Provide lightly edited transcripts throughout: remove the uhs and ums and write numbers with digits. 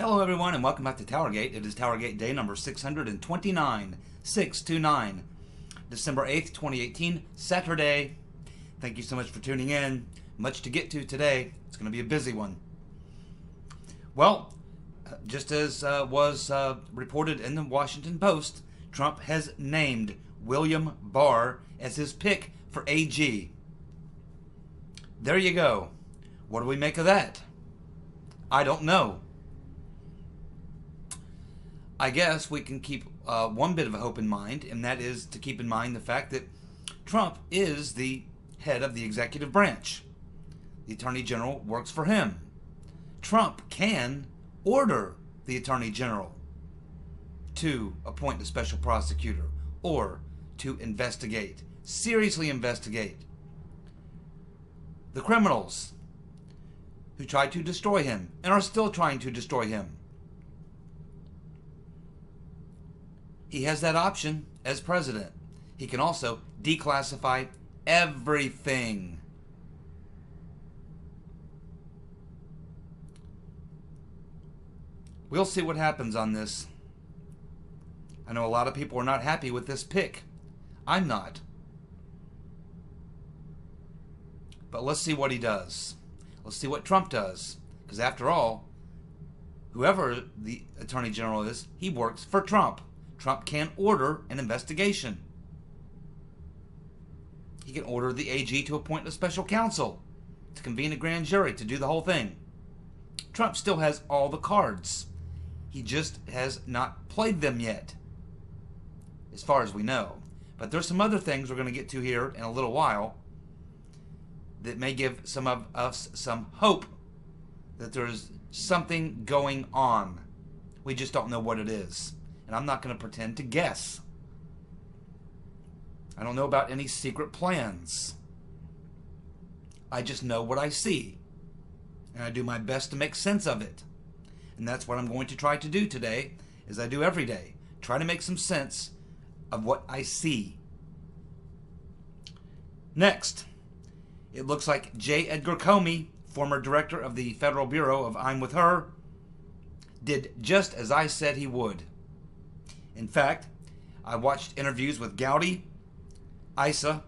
Hello everyone and welcome back to TowerGate. It is TowerGate day number 629, 629, December 8th, 2018, Saturday. Thank you so much for tuning in. Much to get to today. It's going to be a busy one. Well, just as was reported in the Washington Post, Trump has named William Barr as his pick for AG. There you go. What do we make of that? I don't know. I guess we can keep one bit of a hope in mind, and that is to keep in mind the fact that Trump is the head of the executive branch. The Attorney General works for him. Trump can order the Attorney General to appoint a special prosecutor or to investigate, seriously investigate the criminals who tried to destroy him and are still trying to destroy him. He has that option as president. He can also declassify everything. We'll see what happens on this. I know a lot of people are not happy with this pick. I'm not. But let's see what he does. Let's see what Trump does. Because after all, whoever the Attorney General is, he works for Trump. Trump can order an investigation. He can order the AG to appoint a special counsel, to convene a grand jury, to do the whole thing. Trump still has all the cards. He just has not played them yet, as far as we know. But there's some other things we're going to get to here in a little while that may give some of us some hope that there's something going on. We just don't know what it is. And I'm not going to pretend to guess. I don't know about any secret plans. I just know what I see. And I do my best to make sense of it. And that's what I'm going to try to do today, as I do every day. Try to make some sense of what I see. Next, it looks like J. Edgar Comey, former director of the Federal Bureau of I'm With Her, did just as I said he would. In fact, I watched interviews with Gowdy, Issa,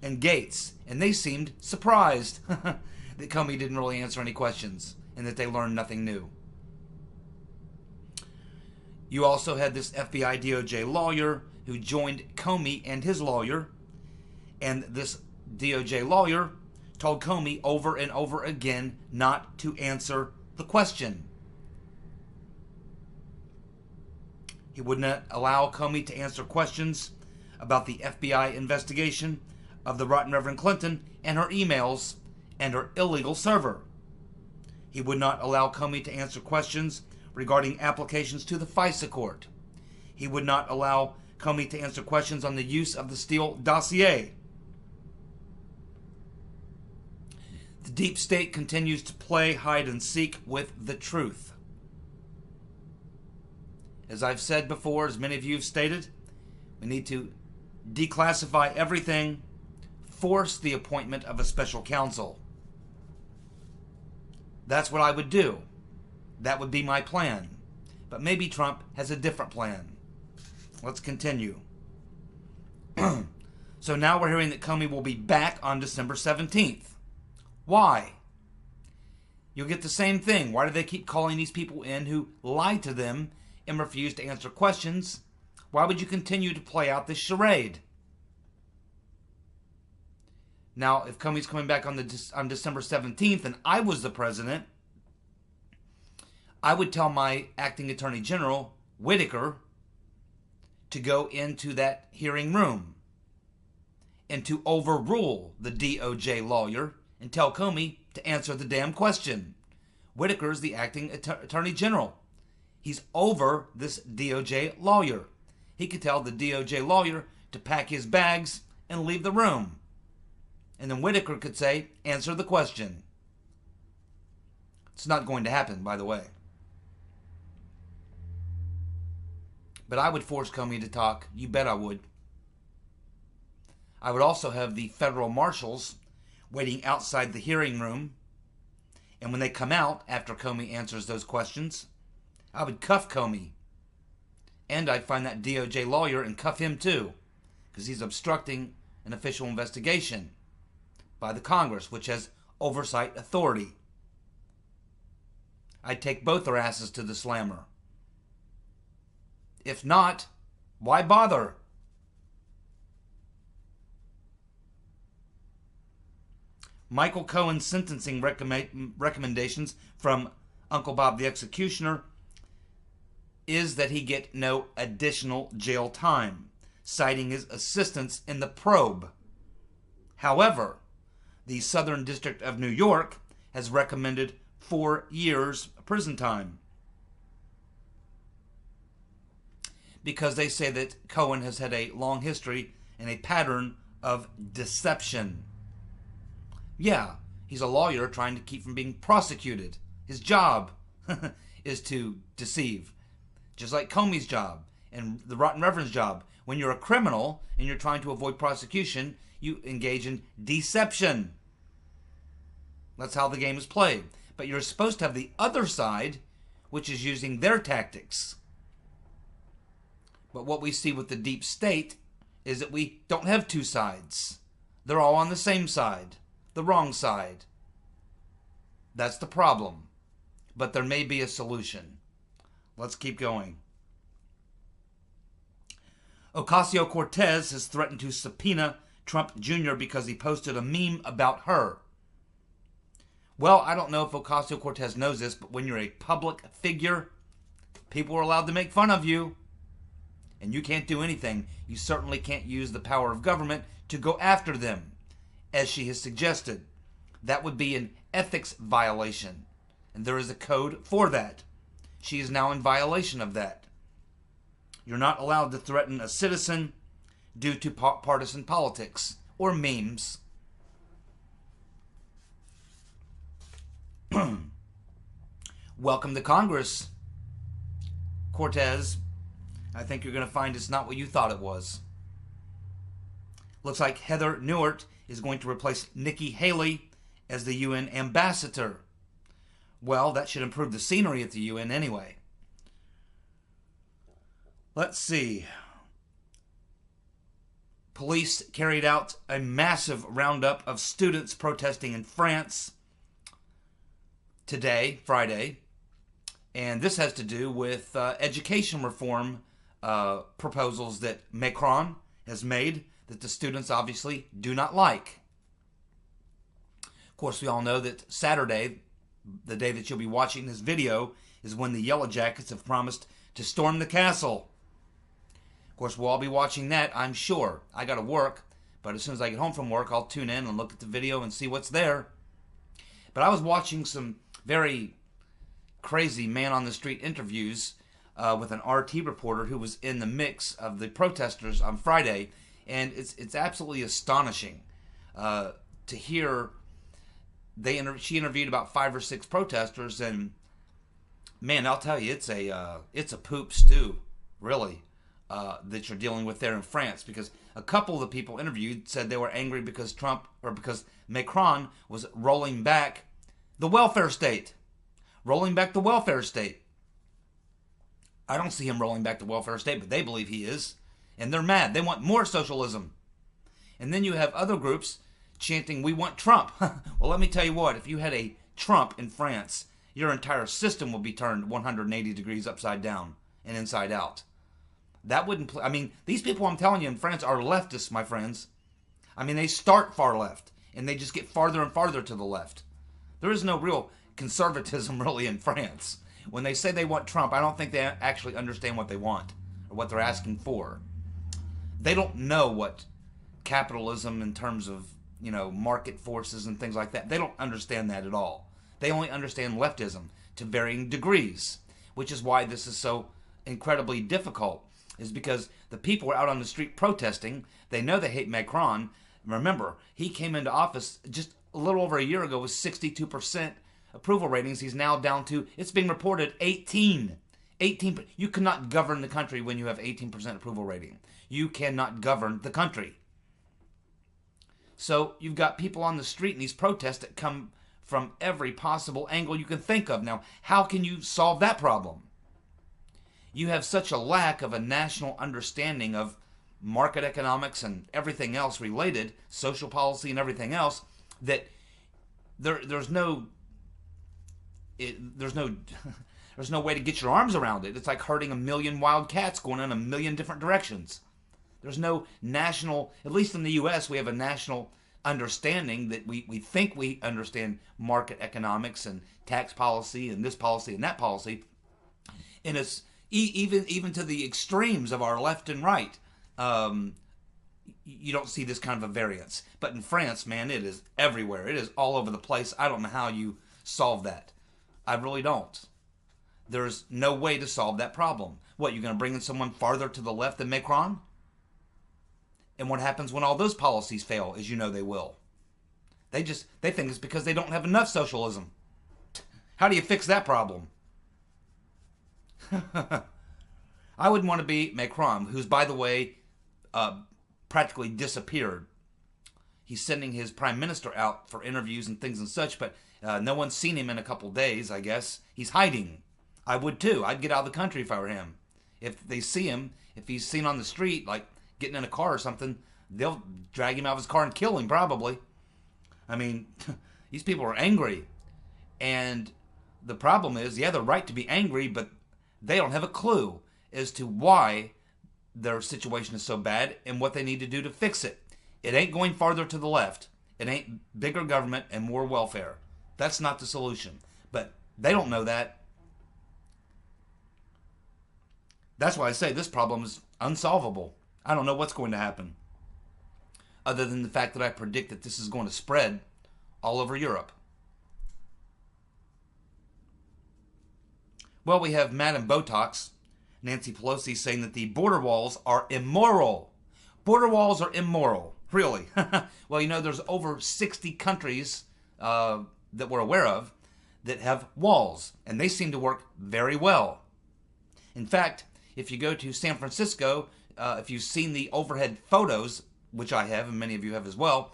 and Gates, and they seemed surprised that Comey didn't really answer any questions and that they learned nothing new. You also had this FBI DOJ lawyer who joined Comey and his lawyer, and this DOJ lawyer told Comey over and over again not to answer the question. He would not allow Comey to answer questions about the FBI investigation of the rotten Reverend Clinton and her emails and her illegal server. He would not allow Comey to answer questions regarding applications to the FISA court. He would not allow Comey to answer questions on the use of the Steele dossier. The deep state continues to play hide and seek with the truth. As I've said before, as many of you have stated, we need to declassify everything, force the appointment of a special counsel. That's what I would do. That would be my plan. But maybe Trump has a different plan. Let's continue. So now we're hearing that Comey will be back on December 17th. Why? You'll get the same thing. Why do they keep calling these people in who lied to them and refuse to answer questions? Why would you continue to play out this charade? Now, if Comey's coming back on December 17th and I was the president, I would tell my acting attorney general, Whitaker, to go into that hearing room and to overrule the DOJ lawyer and tell Comey to answer the damn question. Whitaker is the acting attorney general. He's over this DOJ lawyer. He could tell the DOJ lawyer to pack his bags and leave the room. And then Whitaker could say, answer the question. It's not going to happen, by the way. But I would force Comey to talk. You bet I would. I would also have the federal marshals waiting outside the hearing room. And when they come out, after Comey answers those questions, I would cuff Comey. And I'd find that DOJ lawyer and cuff him too, because he's obstructing an official investigation by the Congress, which has oversight authority. I'd take both their asses to the slammer. If not, why bother? Michael Cohen's sentencing recommendations from Uncle Bob the Executioner is that he get no additional jail time, citing his assistance in the probe. However, the Southern District of New York has recommended 4 years prison time, because they say that Cohen has had a long history and a pattern of deception. Yeah, he's a lawyer trying to keep from being prosecuted. His job is to deceive, just like Comey's job and the Rotten Reverend's job. When you're a criminal and you're trying to avoid prosecution, you engage in deception. That's how the game is played. But you're supposed to have the other side, which is using their tactics. But what we see with the deep state is that we don't have two sides. They're all on the same side, the wrong side. That's the problem. But there may be a solution. Let's keep going. Ocasio-Cortez has threatened to subpoena Trump Jr. because he posted a meme about her. Well, I don't know if Ocasio-Cortez knows this, but when you're a public figure, people are allowed to make fun of you. And you can't do anything. You certainly can't use the power of government to go after them, as she has suggested. That would be an ethics violation. And there is a code for that. She is now in violation of that. You're not allowed to threaten a citizen due to partisan politics or memes. Welcome to Congress, Cortez. I think you're going to find it's not what you thought it was. Looks like Heather Nauert is going to replace Nikki Haley as the UN ambassador. Well, that should improve the scenery at the UN anyway. Let's see. Police carried out a massive roundup of students protesting in France today, Friday. And this has to do with education reform proposals that Macron has made that the students obviously do not like. Of course, we all know that Saturday, the day that you'll be watching this video, is when the Yellow Jackets have promised to storm the castle. Of course, we'll all be watching that, I'm sure. I got to work, but as soon as I get home from work, I'll tune in and look at the video and see what's there. But I was watching some very crazy man-on-the-street interviews with an RT reporter who was in the mix of the protesters on Friday, and it's absolutely astonishing to hear. She interviewed about 5 or 6 protesters, and man, I'll tell you, it's a poop stew, really, that you're dealing with there in France. Because a couple of the people interviewed said they were angry because because Macron was rolling back the welfare state, I don't see him rolling back the welfare state, but they believe he is, and they're mad. They want more socialism. And then you have other groups chanting, "We want Trump." Well, let me tell you what, if you had a Trump in France, your entire system would be turned 180 degrees upside down and inside out. That wouldn't I mean, these people I'm telling you in France are leftists, my friends. I mean, they start far left, and they just get farther and farther to the left. There is no real conservatism really in France. When they say they want Trump, I don't think they actually understand what they want or what they're asking for. They don't know what capitalism in terms of, market forces and things like that. They don't understand that at all. They only understand leftism to varying degrees, which is why this is so incredibly difficult, is because the people are out on the street protesting. They know they hate Macron. Remember, he came into office just a little over a year ago with 62% approval ratings. He's now down to, it's being reported, 18. You cannot govern the country when you have 18% approval rating. You cannot govern the country. So you've got people on the street in these protests that come from every possible angle you can think of. Now, how can you solve that problem? You have such a lack of a national understanding of market economics and everything else related, social policy and everything else, that there's no there's no way to get your arms around it. It's like herding a million wild cats going in a million different directions. There's no national, at least in the U.S., we have a national understanding that we think we understand market economics and tax policy and this policy and that policy. And it's even to the extremes of our left and right. You don't see this kind of a variance. But in France, man, it is everywhere. It is all over the place. I don't know how you solve that. I really don't. There's no way to solve that problem. What, you're going to bring in someone farther to the left than Macron? And what happens when all those policies fail, as you know they will? They think it's because they don't have enough socialism. How do you fix that problem? I wouldn't want to be Macron, who's, by the way, practically disappeared. He's sending his prime minister out for interviews and things and such, but no one's seen him in a couple days, I guess. He's hiding. I would too. I'd get out of the country if I were him. If they see him, if he's seen on the street, like getting in a car or something, they'll drag him out of his car and kill him, probably. I mean, these people are angry. And the problem is, yeah, they're right to be angry, but they don't have a clue as to why their situation is so bad and what they need to do to fix it. It ain't going farther to the left. It ain't bigger government and more welfare. That's not the solution. But they don't know that. That's why I say this problem is unsolvable. I don't know what's going to happen, other than the fact that I predict that this is going to spread all over Europe. Well, we have Madam Botox, Nancy Pelosi, saying that the border walls are immoral. Border walls are immoral. Really? Well, you know, there's over 60 countries that we're aware of that have walls, and they seem to work very well. In fact, if you go to San Francisco, if you've seen the overhead photos, which I have and many of you have as well,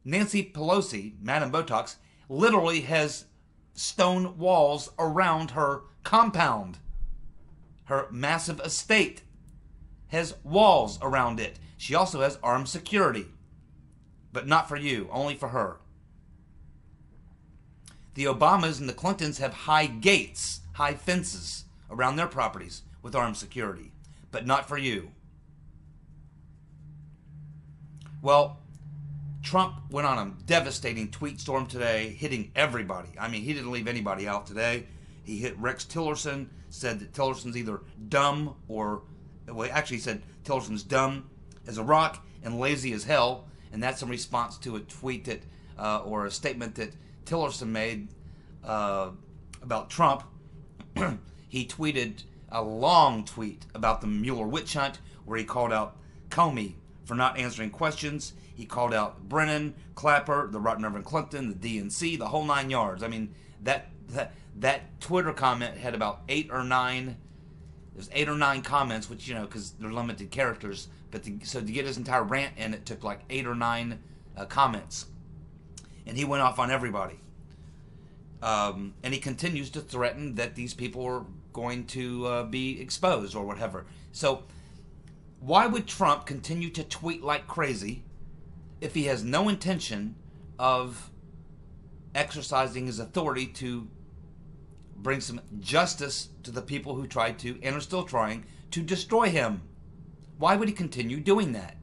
Nancy Pelosi, Madam Botox, literally has stone walls around her compound. Her massive estate has walls around it. She also has armed security, but not for you, only for her. The Obamas and the Clintons have high gates, high fences around their properties with armed security, but not for you. Well, Trump went on a devastating tweet storm today, hitting everybody. I mean, he didn't leave anybody out today. He hit Rex Tillerson, said that Tillerson's either dumb or, well, actually he said Tillerson's dumb as a rock and lazy as hell, and that's in response to a tweet that, or a statement that Tillerson made about Trump. He tweeted a long tweet about the Mueller witch hunt where he called out Comey for not answering questions. He called out Brennan, Clapper, the Rotten Reverend Clinton, the DNC, the whole 9 yards. I mean, that Twitter comment had about 8 or 9. There's 8 or 9 comments, which, you know, because they're limited characters. But so to get his entire rant in, it took like 8 or 9 comments. And he went off on everybody. And he continues to threaten that these people are going to be exposed or whatever. So why would Trump continue to tweet like crazy if he has no intention of exercising his authority to bring some justice to the people who tried to, and are still trying, to destroy him? Why would he continue doing that?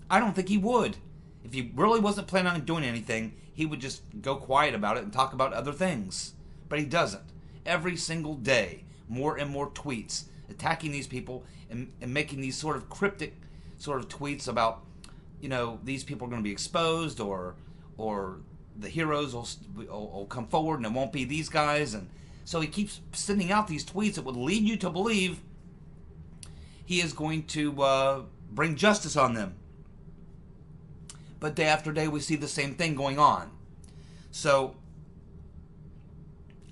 I don't think he would. If he really wasn't planning on doing anything, he would just go quiet about it and talk about other things. But he doesn't. Every single day, more and more tweets attacking these people and making these sort of cryptic sort of tweets about, you know, these people are going to be exposed, or the heroes will come forward and it won't be these guys. And so he keeps sending out these tweets that would lead you to believe he is going to bring justice on them. But day after day, we see the same thing going on. So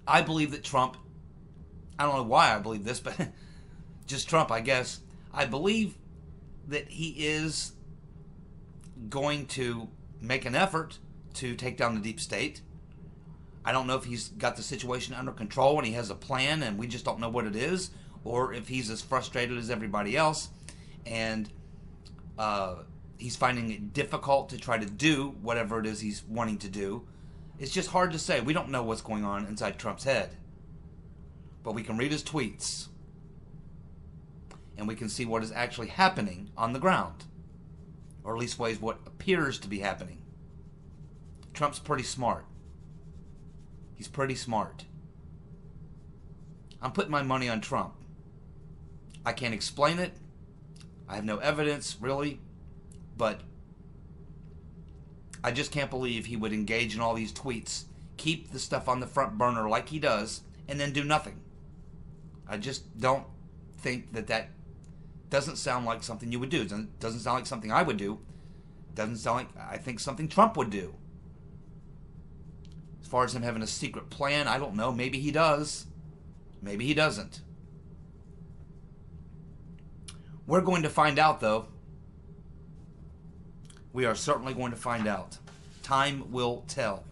I believe that Trump, I don't know why I believe this, but just Trump, I guess. I believe that he is going to make an effort to take down the deep state. I don't know if he's got the situation under control and he has a plan and we just don't know what it is, or if he's as frustrated as everybody else and he's finding it difficult to try to do whatever it is he's wanting to do. It's just hard to say. We don't know what's going on inside Trump's head. But we can read his tweets. And we can see what is actually happening on the ground. Or at least what appears to be happening. Trump's pretty smart. He's pretty smart. I'm putting my money on Trump. I can't explain it. I have no evidence, really. But I just can't believe he would engage in all these tweets, keep the stuff on the front burner like he does, and then do nothing. I just don't think that doesn't sound like something you would do. It doesn't sound like something I would do. It doesn't sound like, I think, something Trump would do. As far as him having a secret plan, I don't know. Maybe he does. Maybe he doesn't. We're going to find out, though. We are certainly going to find out. Time will tell.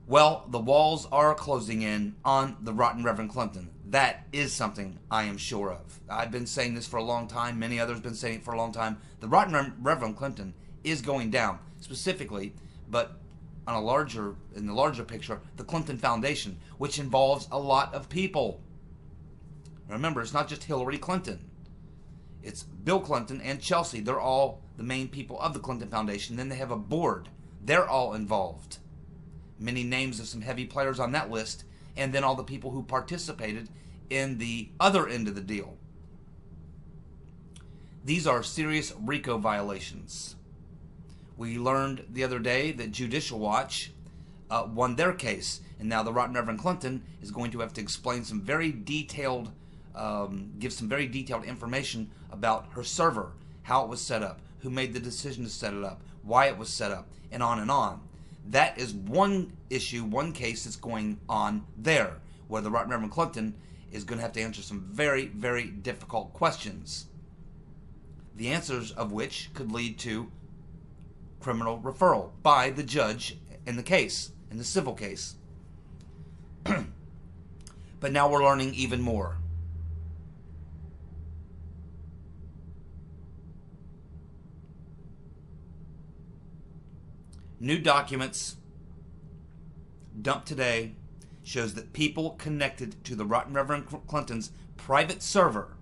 Well, the walls are closing in on the rotten Reverend Clinton. That is something I am sure of. I've been saying this for a long time. Many others have been saying it for a long time. The rotten Reverend Clinton is going down. Specifically, but on in the larger picture, the Clinton Foundation, which involves a lot of people. Remember, it's not just Hillary Clinton. It's Bill Clinton and Chelsea. They're all the main people of the Clinton Foundation. Then they have a board. They're all involved. Many names of some heavy players on that list. And then all the people who participated in the other end of the deal. These are serious RICO violations. We learned the other day that Judicial Watch won their case. And now the rotten Reverend Clinton is going to have to explain some very detailed give some very detailed information about her server, how it was set up, who made the decision to set it up, why it was set up, and on and on. That is one issue, one case that's going on there, where the right Reverend Clinton is going to have to answer some very, very difficult questions, the answers of which could lead to criminal referral by the judge in the case, in the civil case. But now we're learning even more. New documents dumped today shows that people connected to the rotten Reverend Clinton's private server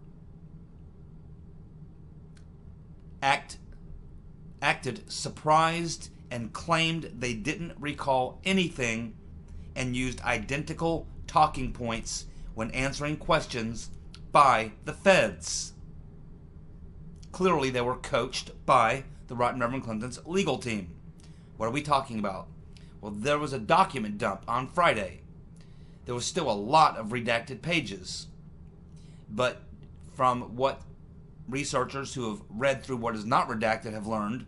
acted surprised and claimed they didn't recall anything and used identical talking points when answering questions by the feds. Clearly they were coached by the rotten Reverend Clinton's legal team. What are we talking about? Well, there was a document dump on Friday. There was still a lot of redacted pages. But from what researchers who have read through what is not redacted have learned,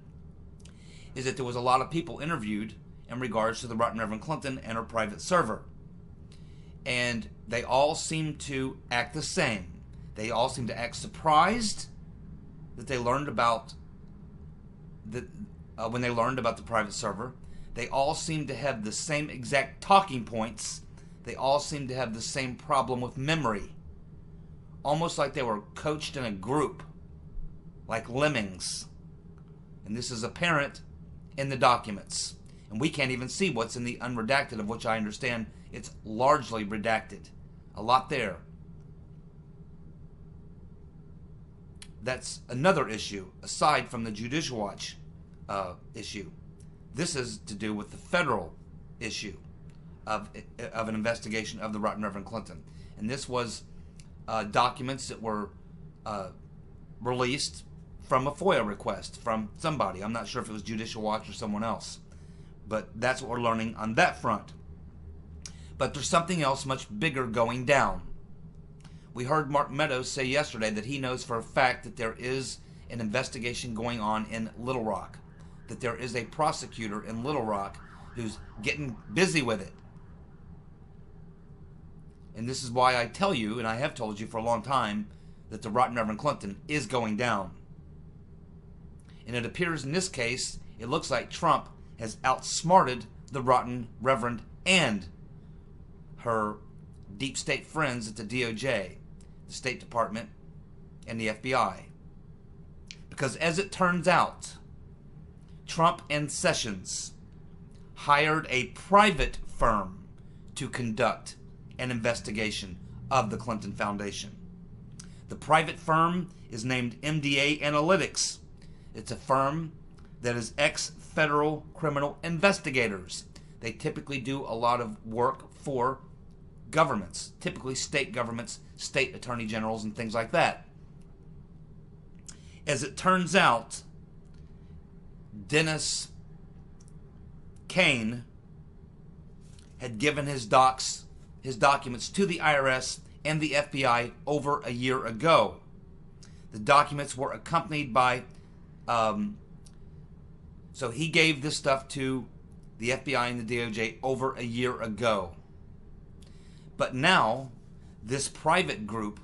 is that there was a lot of people interviewed in regards to the rotten Reverend Clinton and her private server. And they all seem to act the same. They all seem to act surprised that they learned about when they learned about the private server. They all seem to have the same exact talking points. They all seem to have the same problem with memory. Almost like they were coached in a group, like lemmings. And this is apparent in the documents. And we can't even see what's in the unredacted, of which I understand it's largely redacted. A lot there. That's another issue, aside from the Judicial Watch issue. This is to do with the federal issue of an investigation of the rotten Reverend Clinton. And this was documents that were released from a FOIA request from somebody. I'm not sure if it was Judicial Watch or someone else. But that's what we're learning on that front. But there's something else much bigger going down. We heard Mark Meadows say yesterday that he knows for a fact that there is an investigation going on in Little Rock. That there is a prosecutor in Little Rock who's getting busy with it. And this is why I tell you, and I have told you for a long time, that the rotten Reverend Clinton is going down. And it appears in this case, it looks like Trump has outsmarted the rotten Reverend and her deep state friends at the DOJ, the State Department, and the FBI. Because as it turns out, Trump and Sessions hired a private firm to conduct an investigation of the Clinton Foundation. The private firm is named MDA Analytics. It's a firm that is ex-federal criminal investigators. They typically do a lot of work for governments, typically state governments, state attorney generals, and things like that. As it turns out, Dennis Cohen had given his documents to the IRS and the FBI over a year ago. The documents were accompanied by, so he gave this stuff to the FBI and the DOJ over a year ago. But now, this private group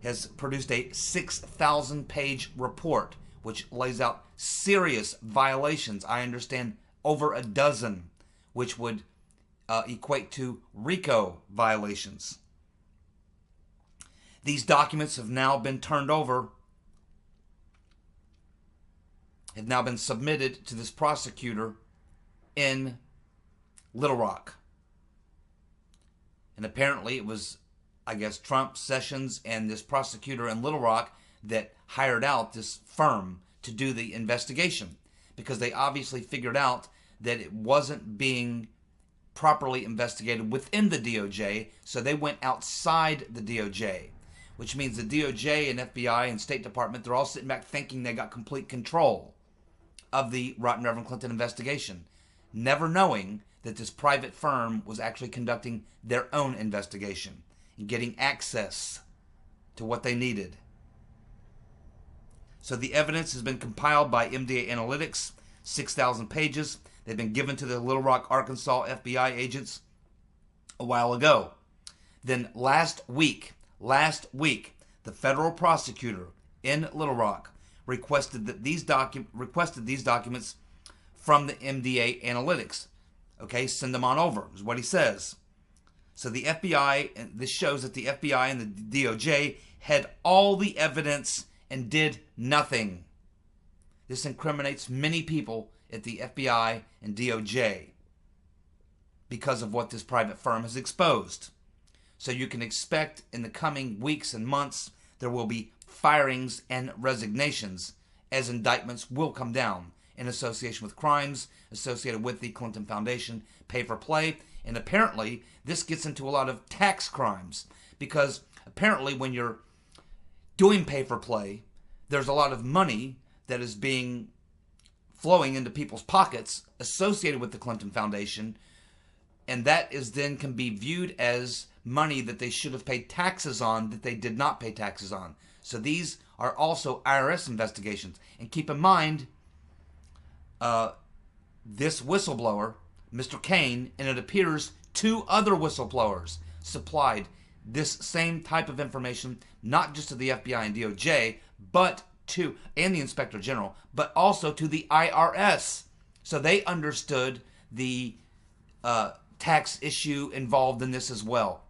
has produced a 6,000-page report which lays out serious violations. I understand over a dozen, which would equate to RICO violations. These documents have now been turned over, have now been submitted to this prosecutor in Little Rock. And apparently it was, I guess, Trump, Sessions, and this prosecutor in Little Rock that hired out this firm to do the investigation, because they obviously figured out that it wasn't being properly investigated within the DOJ, so they went outside the DOJ, which means the DOJ and FBI and State Department, they're all sitting back thinking they got complete control of the rotten Reverend Clinton investigation, never knowing that this private firm was actually conducting their own investigation and getting access to what they needed. So the evidence has been compiled by MDA Analytics, 6,000 pages. They've been given to the Little Rock, Arkansas FBI agents a while ago. Then last week, the federal prosecutor in Little Rock requested these documents from the MDA Analytics. Okay, send them on over, is what he says. So the FBI, and this shows that the FBI and the DOJ had all the evidence and did nothing. This incriminates many people at the FBI and DOJ because of what this private firm has exposed. So you can expect in the coming weeks and months there will be firings and resignations as indictments will come down in association with crimes associated with the Clinton Foundation, pay for play, and apparently this gets into a lot of tax crimes, because apparently when you're doing pay for play, there's a lot of money that is being flowing into people's pockets associated with the Clinton Foundation, and that is then can be viewed as money that they should have paid taxes on that they did not pay taxes on. So these are also IRS investigations. And keep in mind, this whistleblower, Mr. Cohen, and it appears 2 other whistleblowers supplied this same type of information, not just to the FBI and DOJ, but to, and the Inspector General, but also to the IRS. So they understood the tax issue involved in this as well.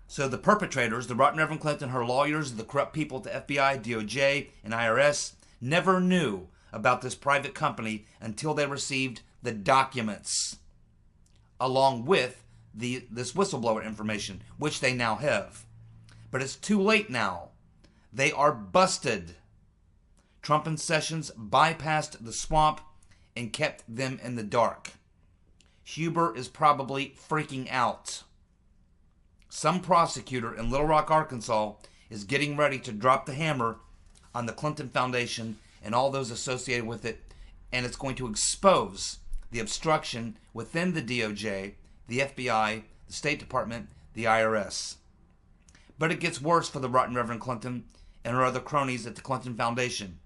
So the perpetrators, the rotten Reverend Clinton, her lawyers, the corrupt people at the FBI, DOJ, and IRS, never knew about this private company until they received the documents along with this whistleblower information, which they now have. But it's too late now. They are busted. Trump and Sessions bypassed the swamp and kept them in the dark. Huber is probably freaking out. Some prosecutor in Little Rock, Arkansas is getting ready to drop the hammer on the Clinton Foundation and all those associated with it, and it's going to expose the obstruction within the DOJ, the FBI, the State Department, the IRS. But it gets worse for the rotten Reverend Clinton and her other cronies at the Clinton Foundation.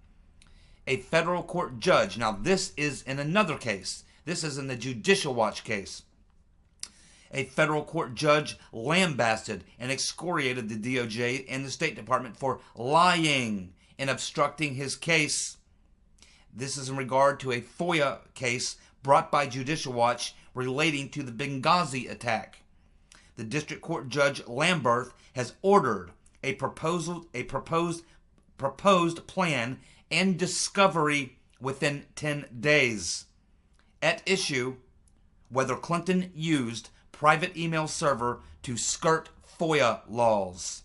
A federal court judge, now this is in another case, this is in the Judicial Watch case. A federal court judge lambasted and excoriated the DOJ and the State Department for lying and obstructing his case. This is in regard to a FOIA case brought by Judicial Watch relating to the Benghazi attack. The district court judge Lamberth has ordered a proposed plan and discovery within 10 days. At issue, whether Clinton used private email server to skirt FOIA laws.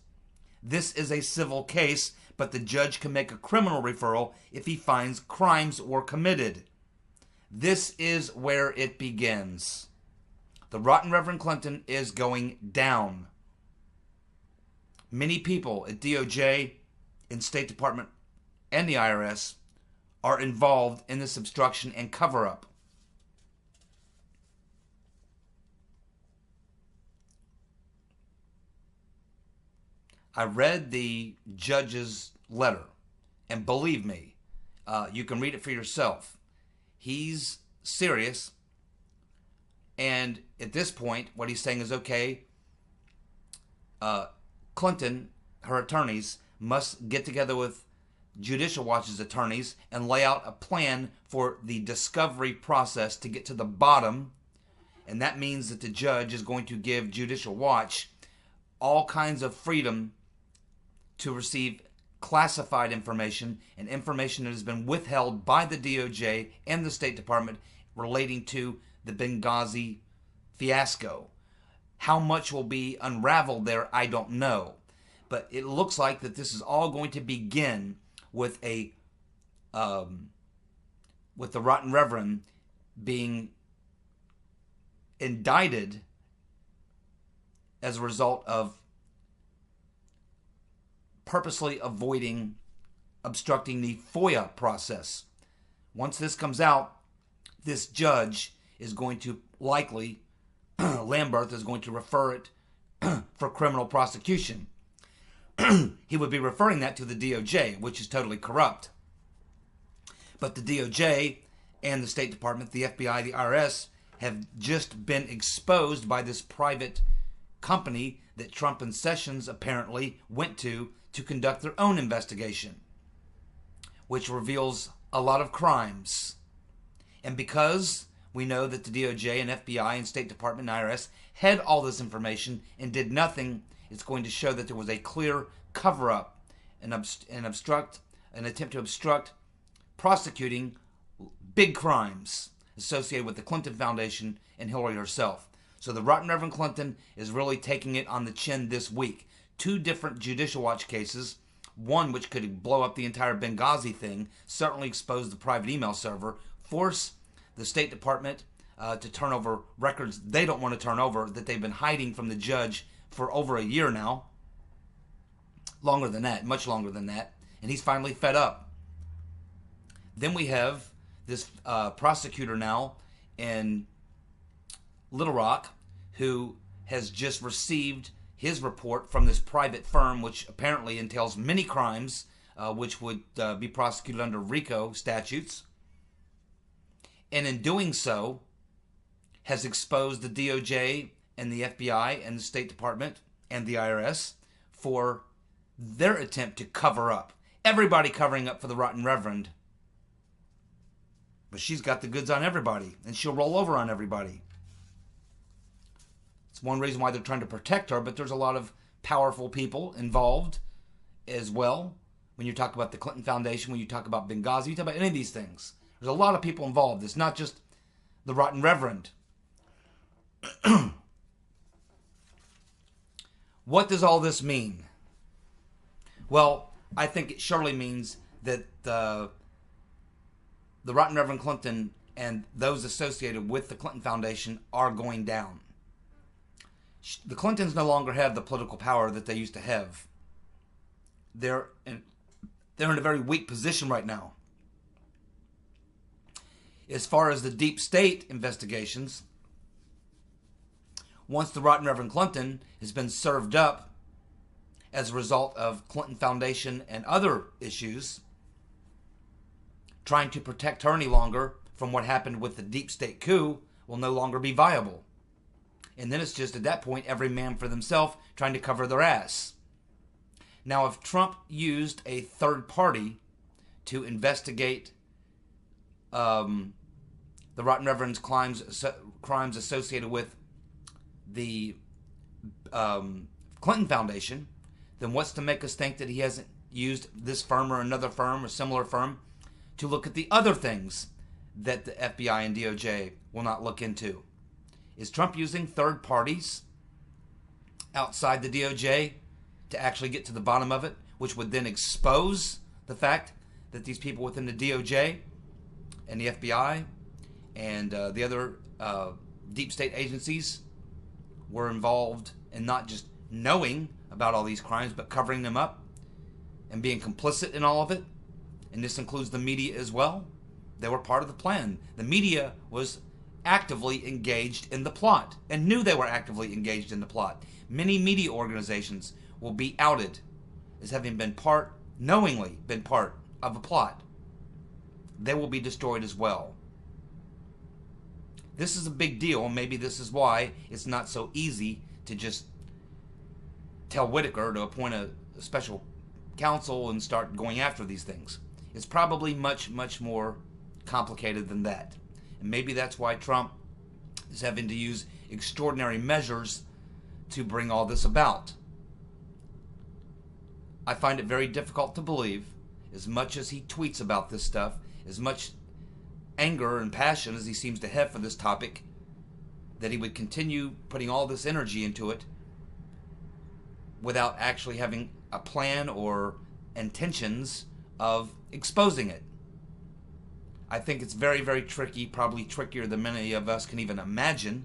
This is a civil case, but the judge can make a criminal referral if he finds crimes were committed. This is where it begins. The rotten Reverend Clinton is going down. Many people at DOJ, in State Department, and the IRS are involved in this obstruction and cover-up. I read the judge's letter, and believe me, you can read it for yourself. He's serious, and at this point, what he's saying is, okay, Clinton, her attorneys, must get together with Judicial Watch's attorneys and lay out a plan for the discovery process to get to the bottom, and that means that the judge is going to give Judicial Watch all kinds of freedom to receive classified information and information that has been withheld by the DOJ and the State Department relating to the Benghazi fiasco. How much will be unraveled there, I don't know. But it looks like that this is all going to begin with the rotten Reverend being indicted as a result of purposely obstructing the FOIA process. Once this comes out, this judge is going to likely, Lamberth is going to refer it for criminal prosecution. He would be referring that to the DOJ, which is totally corrupt. But the DOJ and the State Department, the FBI, the IRS, have just been exposed by this private company that Trump and Sessions apparently went to conduct their own investigation, which reveals a lot of crimes. And because we know that the DOJ and FBI and State Department and IRS had all this information and did nothing, it's going to show that there was a clear cover-up and an attempt to obstruct prosecuting big crimes associated with the Clinton Foundation and Hillary herself. So the rotten Reverend Clinton is really taking it on the chin this week. 2 different Judicial Watch cases, one which could blow up the entire Benghazi thing, certainly expose the private email server, force the State Department to turn over records they don't want to turn over that they've been hiding from the judge for over a year now. Longer than that, much longer than that. And he's finally fed up. Then we have this prosecutor now in Little Rock who has just received his report from this private firm, which apparently entails many crimes, which would be prosecuted under RICO statutes. And in doing so, has exposed the DOJ and the FBI and the State Department and the IRS for their attempt to cover up. Everybody covering up for the rotten Reverend. But she's got the goods on everybody, and she'll roll over on everybody. It's one reason why they're trying to protect her, but there's a lot of powerful people involved as well. When you talk about the Clinton Foundation, when you talk about Benghazi, you talk about any of these things. There's a lot of people involved. It's not just the rotten Reverend. What does all this mean? Well, I think it surely means that the rotten Reverend Clinton and those associated with the Clinton Foundation are going down. The Clintons no longer have the political power that they used to have. They're in a very weak position right now. As far as the deep state investigations, once the rotten Reverend Clinton has been served up as a result of Clinton Foundation and other issues, trying to protect her any longer from what happened with the deep state coup will no longer be viable. And then it's just at that point, every man for themselves trying to cover their ass. Now, if Trump used a third party to investigate the Rotten Reverend's crimes associated with the Clinton Foundation, then what's to make us think that he hasn't used this firm or another firm or similar firm to look at the other things that the FBI and DOJ will not look into? Is Trump using third parties outside the DOJ to actually get to the bottom of it, which would then expose the fact that these people within the DOJ and the FBI and the other deep state agencies were involved in not just knowing about all these crimes, but covering them up and being complicit in all of it? And this includes the media as well. They were part of the plan. The media was actively engaged in the plot and knew they were actively engaged in the plot. Many media organizations will be outed as having been knowingly been part of a plot. They will be destroyed as well. This is a big deal, and maybe this is why it's not so easy to just tell Whitaker to appoint a special counsel and start going after these things. It's probably much, much more complicated than that. And maybe that's why Trump is having to use extraordinary measures to bring all this about. I find it very difficult to believe, as much as he tweets about this stuff, as much anger and passion as he seems to have for this topic, that he would continue putting all this energy into it without actually having a plan or intentions of exposing it. I think it's very, very tricky, probably trickier than many of us can even imagine,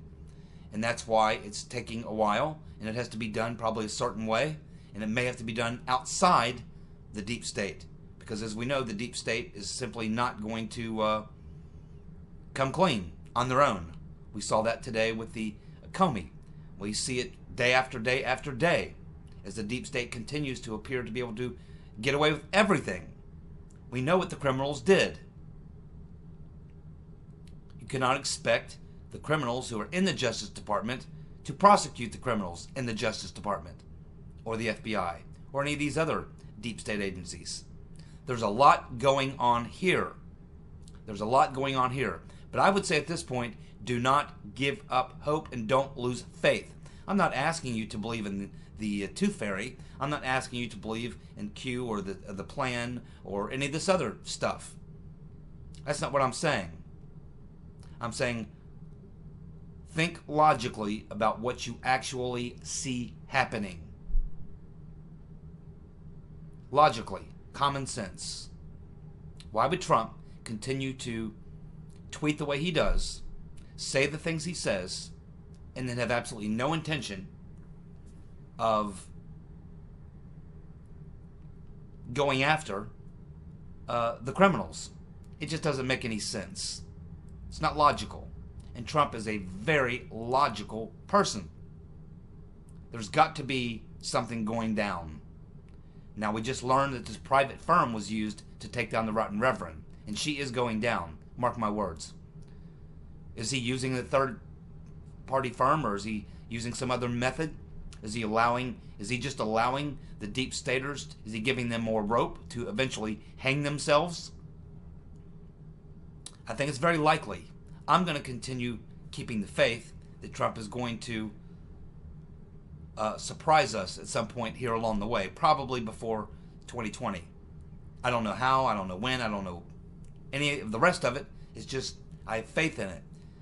and that's why it's taking a while, and it has to be done probably a certain way, and it may have to be done outside the deep state, because as we know, the deep state is simply not going to come clean on their own. We saw that today with the Comey. We see it day after day after day as the deep state continues to appear to be able to get away with everything. We know what the criminals did. You cannot expect the criminals who are in the Justice Department to prosecute the criminals in the Justice Department or the FBI or any of these other deep state agencies. There's a lot going on here. There's a lot going on here. But I would say at this point, do not give up hope and don't lose faith. I'm not asking you to believe in the Tooth Fairy. I'm not asking you to believe in Q or the plan or any of this other stuff. That's not what I'm saying. I'm saying think logically about what you actually see happening. Logically, common sense. Why would Trump continue to tweet the way he does, say the things he says, and then have absolutely no intention of going after the criminals? It just doesn't make any sense. It's not logical. And Trump is a very logical person. There's got to be something going down. Now, we just learned that this private firm was used to take down the Rotten Reverend, and she is going down. Mark my words. Is he using the third-party firm, or is he using some other method? Is he just allowing the deep staters, is he giving them more rope to eventually hang themselves? I think it's very likely. I'm going to continue keeping the faith that Trump is going to surprise us at some point here along the way, probably before 2020. I don't know how, I don't know when, I don't know any of the rest of it. It's just I have faith in it.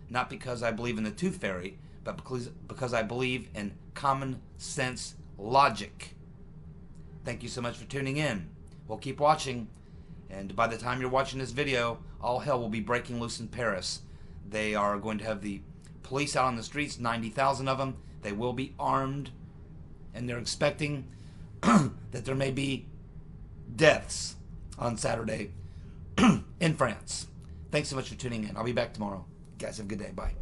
Not because I believe in the Tooth Fairy, but because I believe in common sense logic. Thank you so much for tuning in. We'll keep watching, and by the time you're watching this video, all hell will be breaking loose in Paris. They are going to have the police out on the streets, 90,000 of them. They will be armed, and they're expecting that there may be deaths on Saturday in France. Thanks so much for tuning in. I'll be back tomorrow. Guys, have a good day. Bye.